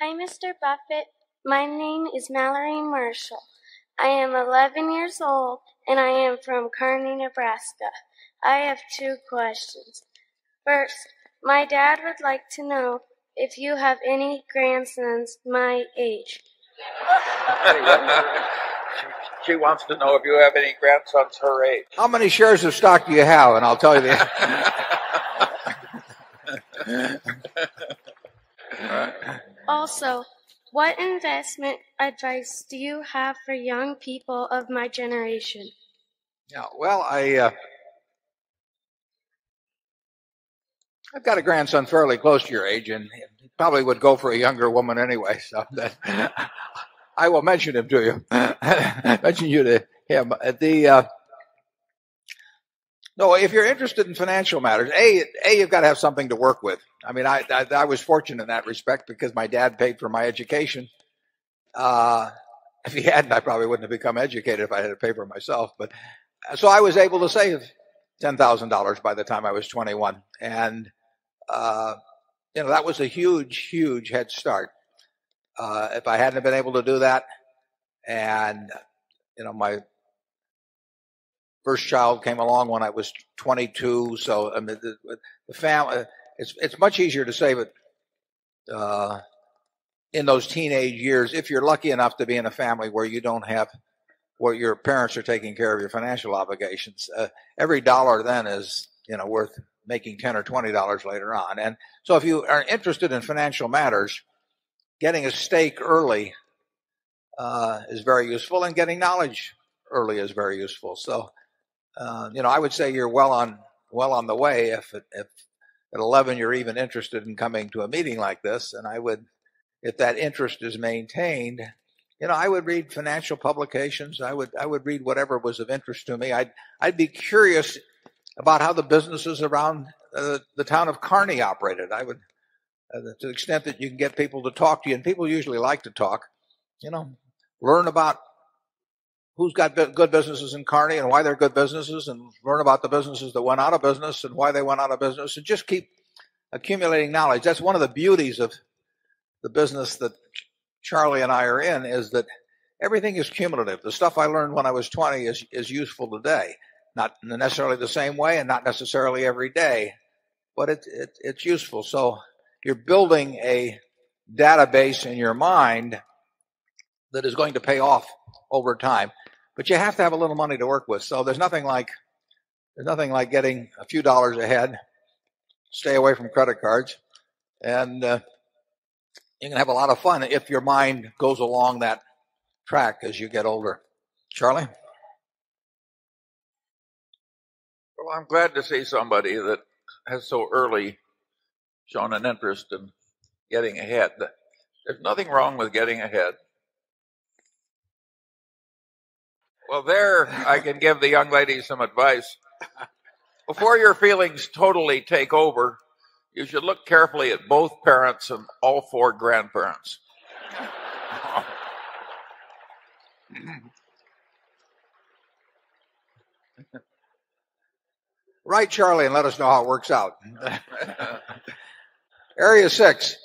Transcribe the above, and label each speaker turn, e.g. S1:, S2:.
S1: Hi, Mr. Buffett. My name is Mallory Marshall. I am 11 years old, and I am from Kearney, Nebraska. I have 2 questions. First, my dad would like to know if you have any grandsons my age.
S2: She wants to know if you have any grandsons her age.
S3: How many shares of stock do you have? And I'll tell you the
S1: Also, what investment advice do you have for young people of my generation?
S3: Yeah, well, I've got a grandson fairly close to your age, and he probably would go for a younger woman anyway. So that I will mention him to you. Mention you to him. No, if you're interested in financial matters, you've got to have something to work with. I mean, I was fortunate in that respect because my dad paid for my education. If he hadn't, I probably wouldn't have become educated if I had to pay for myself. But so I was able to save $10,000 by the time I was 21, and that was a huge head start. If I hadn't been able to do that, and my first child came along when I was 22, so I mean, the family, it's much easier to save it in those teenage years if you're lucky enough to be in a family where you don't have where your parents are taking care of your financial obligations. Every dollar then is worth making $10 or $20 later on. And so if you are interested in financial matters, getting a stake early is very useful, and getting knowledge early is very useful. So I would say you're well on the way if at 11 you're even interested in coming to a meeting like this. And I would, if that interest is maintained, I would read financial publications. I would read whatever was of interest to me. I'd be curious about how the businesses around the town of Kearney operated. I would, to the extent that you can get people to talk to you, and people usually like to talk, learn about who's got good businesses in Kearney and why they're good businesses, and learn about the businesses that went out of business and why they went out of business, and just keep accumulating knowledge. That's one of the beauties of the business that Charlie and I are in, is that everything is cumulative. The stuff I learned when I was 20 is useful today. Not necessarily the same way and not necessarily every day, but it's useful. So you're building a database in your mind that is going to pay off over time. But you have to have a little money to work with. So there's nothing like getting a few dollars ahead. Stay away from credit cards, and you can have a lot of fun if your mind goes along that track as you get older. Charlie?
S2: Well, I'm glad to see somebody that has so early shown an interest in getting ahead. There's nothing wrong with getting ahead. Well, there I can give the young lady some advice. Before your feelings totally take over, you should look carefully at both parents and all 4 grandparents.
S3: Write Charlie and let us know how it works out. Area 6.